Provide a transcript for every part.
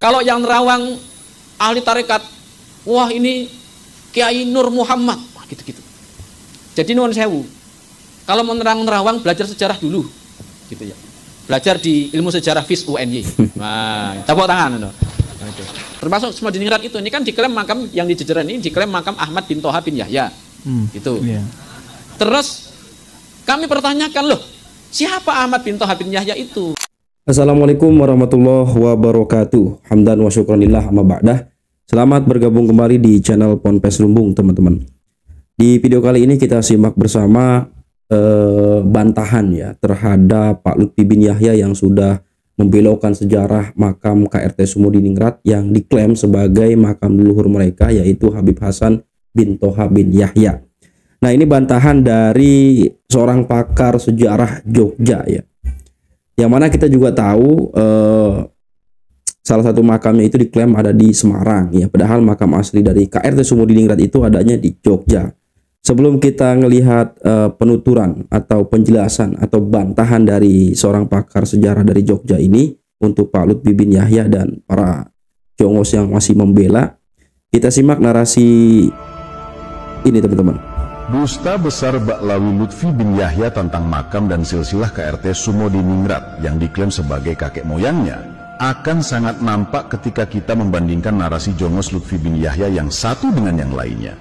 Kalau yang nerawang ahli tarekat, wah ini Kiai Nur Muhammad, wah gitu-gitu. Jadi nuwun sewu, kalau mau nerawang belajar sejarah dulu, gitu ya. Belajar di ilmu sejarah FIS UNY. Nah, tepuk tangan. Termasuk Sumodiningrat itu, ini kan diklaim makam yang di Jejeran ini diklaim makam Ahmad bin Toha bin Yahya, gitu. Yeah. Terus kami pertanyakan, loh, siapa Ahmad bin Toha bin Yahya itu? Assalamualaikum warahmatullahi wabarakatuh. Hamdan wa syukranillah amma ba'dah. Selamat bergabung kembali di channel Ponpes Lumbung, teman-teman. Di video kali ini kita simak bersama bantahan ya terhadap Pak Lutfi bin Yahya yang sudah membelokkan sejarah makam KRT Sumodiningrat yang diklaim sebagai makam leluhur mereka, yaitu Habib Hasan bin Toha bin Yahya. Nah, ini bantahan dari seorang pakar sejarah Jogja ya, yang mana kita juga tahu salah satu makamnya itu diklaim ada di Semarang ya, padahal makam asli dari KRT Sumodiningrat itu adanya di Jogja. Sebelum kita melihat penuturan atau penjelasan atau bantahan dari seorang pakar sejarah dari Jogja ini untuk Pak Lutfi bin Yahya dan para jongos yang masih membela, kita simak narasi ini, teman-teman. Dusta besar Baklawi Lutfi bin Yahya tentang makam dan silsilah KRT Sumodiningrat yang diklaim sebagai kakek moyangnya akan sangat nampak ketika kita membandingkan narasi jongos Lutfi bin Yahya yang satu dengan yang lainnya.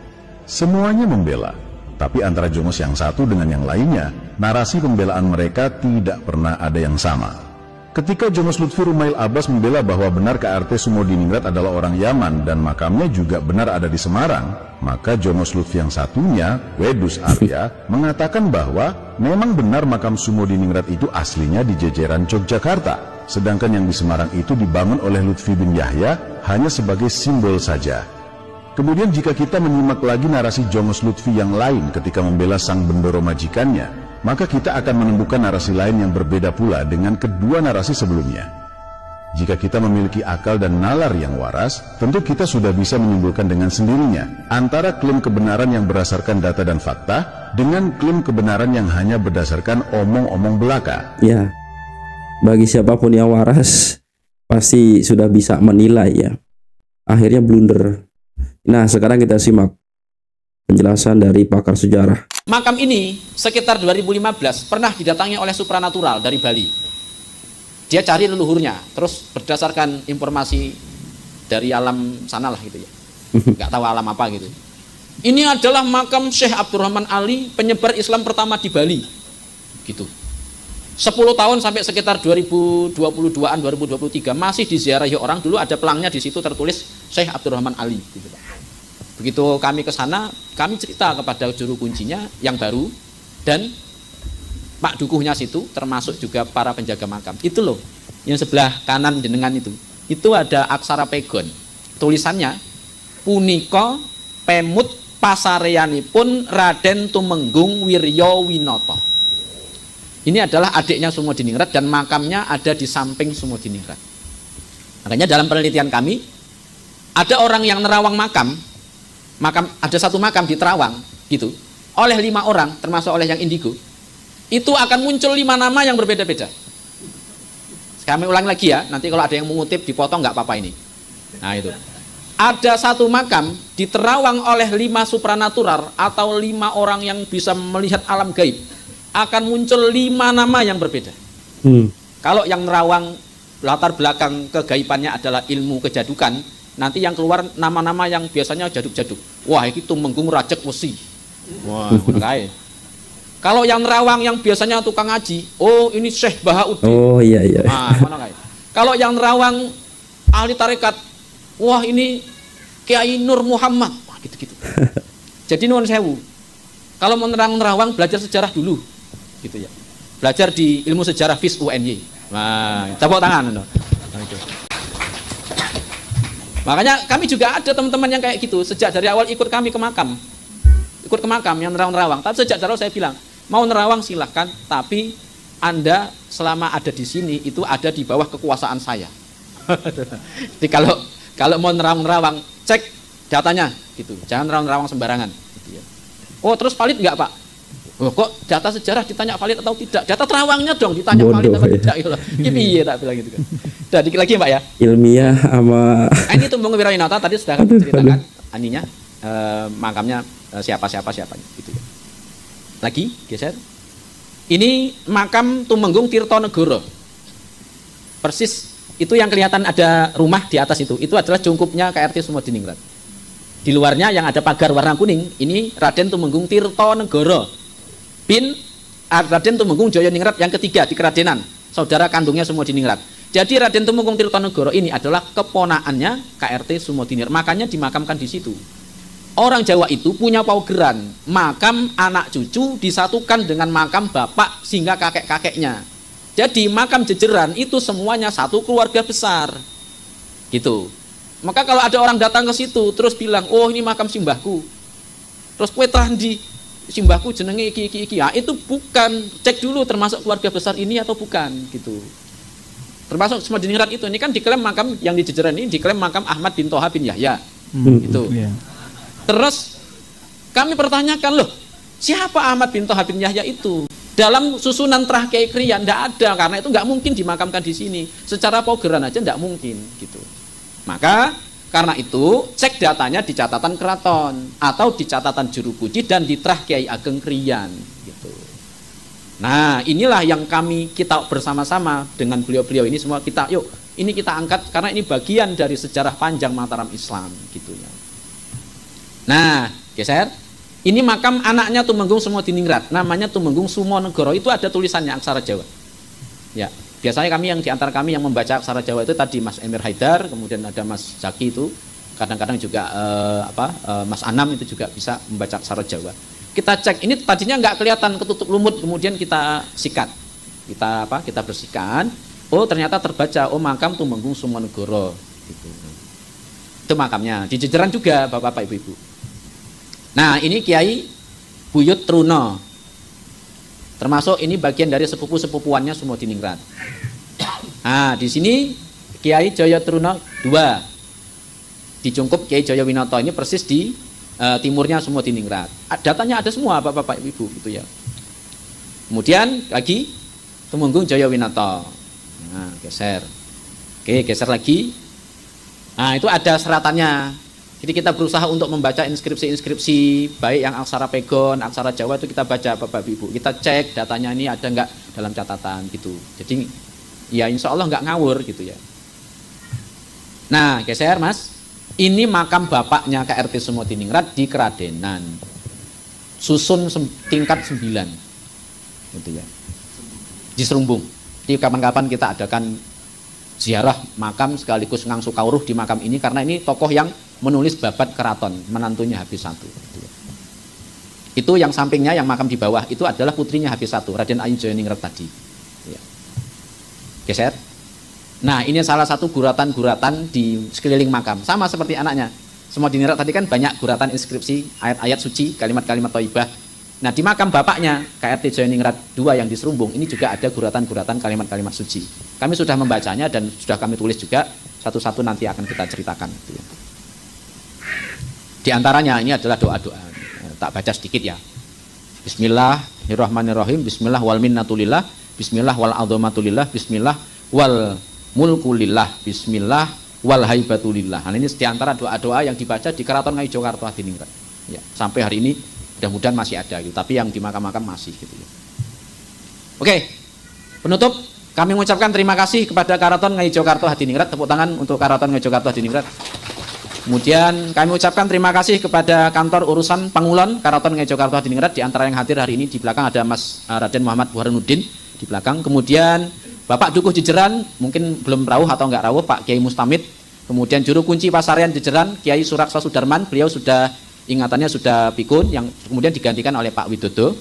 Semuanya membela, tapi antara jongos yang satu dengan yang lainnya, narasi pembelaan mereka tidak pernah ada yang sama. Ketika jongos Lutfi Rumail Abbas membela bahwa benar KRT Sumodiningrat adalah orang Yaman dan makamnya juga benar ada di Semarang, maka jongos Lutfi yang satunya, Wedus Arya, mengatakan bahwa memang benar makam Sumodiningrat itu aslinya di Jejeran Yogyakarta, sedangkan yang di Semarang itu dibangun oleh Lutfi bin Yahya hanya sebagai simbol saja. Kemudian jika kita menyimak lagi narasi jongos Lutfi yang lain ketika membela sang bendoro majikannya, maka kita akan menemukan narasi lain yang berbeda pula dengan kedua narasi sebelumnya. Jika kita memiliki akal dan nalar yang waras, tentu kita sudah bisa menyimpulkan dengan sendirinya antara klaim kebenaran yang berdasarkan data dan fakta dengan klaim kebenaran yang hanya berdasarkan omong-omong belaka. Ya, bagi siapapun yang waras pasti sudah bisa menilai ya. Akhirnya blunder. Nah, sekarang kita simak penjelasan dari pakar sejarah. Makam ini sekitar 2015 pernah didatangi oleh supranatural dari Bali. Dia cari leluhurnya, terus berdasarkan informasi dari alam sana lah gitu ya. Nggak tahu alam apa gitu. Ini adalah makam Syekh Abdurrahman Ali, penyebar Islam pertama di Bali. Gitu. 10 tahun sampai sekitar 2022-an, 2023 masih diziarahi orang. Dulu ada pelangnya di situ tertulis Syekh Abdurrahman Ali gitu, Pak. Begitu kami ke sana, kami cerita kepada juru kuncinya yang baru dan Pak Dukuhnya situ, termasuk juga para penjaga makam. Itu loh, yang sebelah kanan jenengan itu. Itu ada aksara pegon. Tulisannya, punika pemut pasareyanipun Raden Tumenggung Wiryo Winoto. Ini adalah adiknya Sumodiningrat dan makamnya ada di samping Sumodiningrat. Makanya dalam penelitian kami, ada orang yang nerawang makam, ada satu makam di Terawang gitu, oleh 5 orang termasuk oleh yang indigo, itu akan muncul 5 nama yang berbeda-beda. Kami ulang lagi ya, nanti kalau ada yang mengutip dipotong nggak apa-apa ini. Nah itu, ada satu makam di Terawang oleh 5 supranatural atau 5 orang yang bisa melihat alam gaib, akan muncul 5 nama yang berbeda. Kalau yang nerawang latar belakang kegaibannya adalah ilmu kejadukan, nanti yang keluar nama-nama yang biasanya jaduk-jaduk. Wah, itu Tumenggung Rajek Wesi. Wah, kayak. Kalau yang nerawang yang biasanya tukang ngaji, oh ini Syekh Bahauddin. Oh iya iya. Nah, mana kayak. Kalau yang nerawang ahli tarekat, wah ini Kiai Nur Muhammad. Wah, gitu-gitu. Jadi nuwun sewu, kalau mau nerawang belajar sejarah dulu, gitu ya. Belajar di ilmu sejarah FIS UNY. Nah, tepuk tangan. Nah, itu. Makanya kami juga ada teman-teman yang kayak gitu. Sejak dari awal ikut kami ke makam. Ikut ke makam yang nerawang-nerawang. Tapi sejak dari awal saya bilang, mau nerawang silahkan, tapi Anda selama ada di sini itu ada di bawah kekuasaan saya. Jadi kalau mau nerawang-nerawang, cek datanya gitu. Jangan nerawang-nerawang sembarangan gitu ya. Oh, terus valid nggak, Pak? Oh, kok data sejarah ditanya valid atau tidak? Data terawangnya dong ditanya valid atau tidak gitu loh. Iya tak bilang gitu kan. Udah dikit lagi Mbak ya. Ilmiah sama Ini Tumbung Wirawinata tadi sudah kami ceritakan aninya makamnya siapa gitu ya. Lagi geser. Ini makam Tumenggung Tirtonegoro. Persis itu yang kelihatan ada rumah di atas itu adalah cungkupnya KRT Sumodiningrat. Di luarnya yang ada pagar warna kuning, ini Raden Tumenggung Tirtonegoro bin Raden Tumenggung Joyoningrat yang ketiga di keradenan, saudara kandungnya Sumodiningrat. Jadi Raden Tumenggung Tirtonegoro ini adalah keponaannya KRT Sumodiningrat, makanya dimakamkan di situ. Orang Jawa itu punya paugeran, makam anak cucu disatukan dengan makam bapak sehingga kakek-kakeknya. Jadi makam jejeran itu semuanya satu keluarga besar. Gitu. Maka kalau ada orang datang ke situ terus bilang, "Oh, ini makam simbahku." Terus kowe tandi simbahku jenenge iki. Ya, itu bukan, cek dulu termasuk keluarga besar ini atau bukan gitu. Termasuk Sumodiningrat itu, ini kan diklaim makam yang di Jejeran ini diklaim makam Ahmad bin Toha bin Yahya. Gitu. Yeah. Terus kami pertanyakan, loh, siapa Ahmad bin Toha bin Yahya itu? Dalam susunan Trah Kiai Kriyan enggak ada, karena itu enggak mungkin dimakamkan di sini. Secara paugeran aja enggak mungkin gitu. Maka karena itu cek datanya di catatan keraton atau di catatan Juru Puji dan di Trah Kiai Ageng Kriyan gitu. Nah, inilah yang kita bersama-sama dengan beliau-beliau ini semua ini kita angkat karena ini bagian dari sejarah panjang Mataram Islam gitu ya. Nah, geser. Ini makam anaknya Tumenggung Sumodiningrat, namanya Tumenggung Sumonegoro, itu ada tulisannya aksara Jawa. Ya. Biasanya di antara kami yang membaca aksara Jawa itu tadi Mas Emir Haidar, kemudian ada Mas Zaki itu, kadang-kadang juga Mas Anam itu juga bisa membaca aksara Jawa. Kita cek, ini tadinya nggak kelihatan ketutup lumut, kemudian kita sikat, kita bersihkan. Oh ternyata terbaca, oh makam Tumenggung Sumonegoro. Gitu. Itu makamnya. Di Jejeran juga bapak-bapak ibu-ibu. Nah ini Kiai Buyut Truno. Termasuk ini bagian dari sepupu-sepupuannya Sumodiningrat. Nah, di sini Kiai Jaya Truno 2. Di Cungkup Kiai Jaya Winoto, ini persis di timurnya Sumodiningrat. Datanya ada semua Bapak Ibu gitu ya. Kemudian lagi Tumenggung Jaya Winoto. Nah, geser. Oke, geser lagi. Nah, itu ada seratannya. Jadi kita berusaha untuk membaca inskripsi-inskripsi baik yang aksara Pegon, aksara Jawa itu kita baca Bapak Ibu. Kita cek datanya ini ada nggak dalam catatan gitu. Jadi ya insya Allah nggak ngawur gitu ya. Nah geser Mas, ini makam bapaknya KRT Sumodiningrat di Keradenan, susun tingkat 9 gitu ya, di Serumbung. Jadi kapan-kapan kita adakan ziarah makam sekaligus ngangsu kawruh di makam ini karena ini tokoh yang menulis babat keraton, menantunya Habis I. Itu yang sampingnya, yang makam di bawah itu adalah putrinya Habis I, Raden Ayu Joyoningrat tadi. Ya. Geser. Nah ini salah satu guratan-guratan di sekeliling makam, sama seperti anaknya. Sumodiningrat tadi kan banyak guratan inskripsi, ayat-ayat suci, kalimat-kalimat thayyibah. Nah di makam bapaknya KRT Joyoningrat 2 yang di Serumbung ini juga ada guratan-guratan kalimat-kalimat suci. Kami sudah membacanya dan sudah kami tulis juga, satu-satu nanti akan kita ceritakan. Di antaranya ini adalah doa-doa. Tak baca sedikit ya. Bismillahirrahmanirrahim. Bismillah wal minnatulillah. Bismillah wal adzamatulillah. Bismillah wal mulkulillah. Bismillah wal haibatulillah. Nah, ini di antara doa-doa yang dibaca di Keraton Ngayogyakarta Hadiningrat. Ya, sampai hari ini mudah-mudahan masih ada gitu. Tapi yang di makam-makam masih gitu ya. Oke. Penutup, kami mengucapkan terima kasih kepada Keraton Ngayogyakarta Hadiningrat. Tepuk tangan untuk Keraton Ngayogyakarta Hadiningrat. Kemudian kami ucapkan terima kasih kepada kantor urusan Pangulon Keraton Ngayogyakarta Hadiningrat. Di antara yang hadir hari ini di belakang ada Mas Raden Muhammad Burhanuddin di belakang. Kemudian Bapak Dukuh Jejeran, mungkin belum rawuh atau enggak rawuh, Pak Kiai Mustamid. Kemudian Juru Kunci Pasarian Jejeran Kiai Suraksa Sudarman, beliau sudah ingatannya sudah pikun, yang kemudian digantikan oleh Pak Widodo.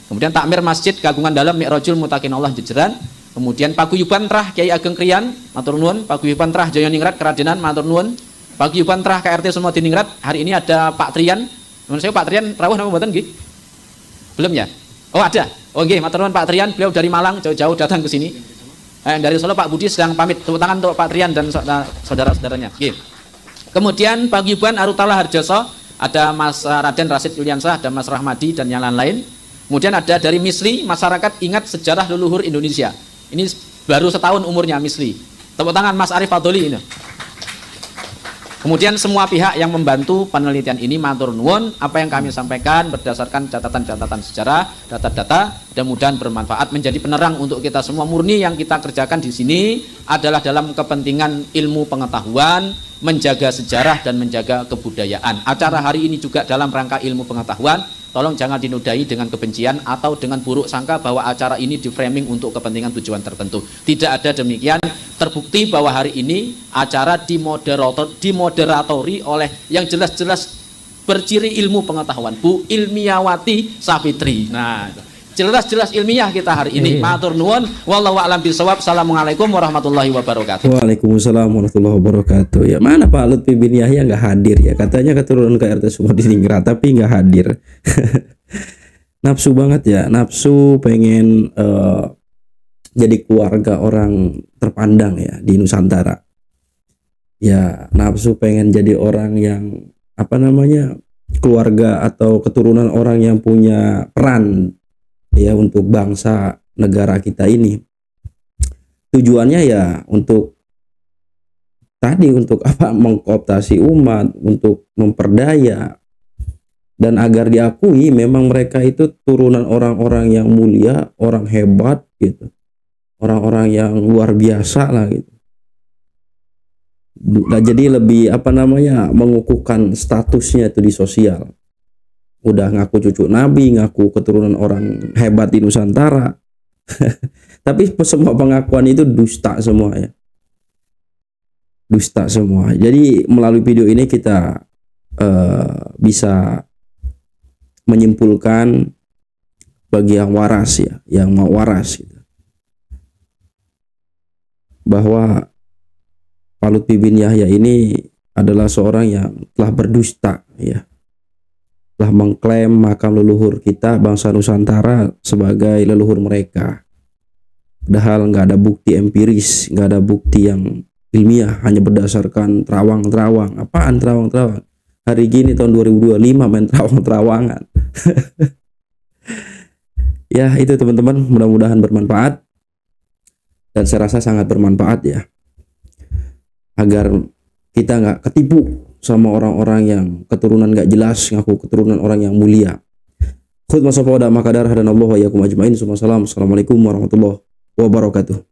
Kemudian Takmir Masjid Kagungan Dalam Mi'rajul Mutakinallah Jejeran. Kemudian Paguyuban Trah Kiai Ageng Kriyan, matur nuwun. Paguyuban Trah Joyoningrat Keradenan, matur nuwun. Paguyuban Trah KRT Sumodiningrat, hari ini ada Pak Trian. Menurut saya Pak Trian rawuh nama mboten nggih? Belum ya? Oh ada. Oh nggih, matur nuwun Pak Trian, beliau dari Malang jauh-jauh datang ke sini. Dari Solo Pak Budi sedang pamit. Tepuk tangan untuk Pak Trian dan saudara-saudaranya. Nggih. Kemudian Paguyuban Arutala Harjoso, ada Mas Raden Rasid Yuliansah, ada Mas Rahmadi dan yang lain-lain. Kemudian ada dari Misri, masyarakat ingat sejarah leluhur Indonesia. Ini baru setahun umurnya Misri. Tepuk tangan Mas Arif Fadoli ini. Kemudian semua pihak yang membantu penelitian ini matur nuwun, apa yang kami sampaikan berdasarkan catatan-catatan sejarah, data-data, mudah-mudahan bermanfaat menjadi penerang untuk kita semua. Murni yang kita kerjakan di sini adalah dalam kepentingan ilmu pengetahuan, menjaga sejarah dan menjaga kebudayaan. Acara hari ini juga dalam rangka ilmu pengetahuan. Tolong jangan dinodai dengan kebencian atau dengan buruk sangka bahwa acara ini di-framing untuk kepentingan tujuan tertentu. Tidak ada demikian. Terbukti bahwa hari ini acara dimoderatori oleh yang jelas-jelas berciri ilmu pengetahuan, Bu Ilmiawati Sapitri. Nah, jelas-jelas ilmiah kita hari ini. Matur nuwun, wallahu a'lam bishawab. Assalamualaikum warahmatullahi wabarakatuh. Waalaikumsalam warahmatullahi wabarakatuh. Ya, mana Pak Lutfi bin Yahya nggak hadir ya? Katanya keturunan KRT semua di Ningrat tapi nggak hadir. Nafsu banget ya, nafsu pengen jadi keluarga orang terpandang ya di Nusantara. Ya, nafsu pengen jadi orang yang apa namanya, keluarga atau keturunan orang yang punya peran ya untuk bangsa negara kita ini. Tujuannya ya untuk tadi, untuk apa, mengkooptasi umat, untuk memperdaya, dan agar diakui memang mereka itu turunan orang-orang yang mulia, orang hebat gitu, orang-orang yang luar biasa lah gitu. Nah, jadi lebih apa namanya, mengukuhkan statusnya itu di sosial. Udah ngaku cucu nabi, ngaku keturunan orang hebat di Nusantara. Tapi semua pengakuan itu dusta semua ya. Dusta semua. Jadi melalui video ini kita bisa menyimpulkan bagi yang waras ya, yang mau waras gitu, bahwa Pak Lutfi bin Yahya ini adalah seorang yang telah berdusta ya, telah mengklaim makam leluhur kita bangsa Nusantara sebagai leluhur mereka, padahal nggak ada bukti empiris, nggak ada bukti yang ilmiah, hanya berdasarkan terawang-terawang. Apaan terawang-terawang? Hari gini tahun 2025 main terawang-terawangan. Ya itu teman-teman, mudah-mudahan bermanfaat, dan saya rasa sangat bermanfaat ya, agar kita nggak ketipu sama orang-orang yang keturunan nggak jelas, ngaku keturunan orang yang mulia. Khutbah sopoda makadarah dan Allah wa yakum ajmain. Assalamualaikum warahmatullahi wabarakatuh.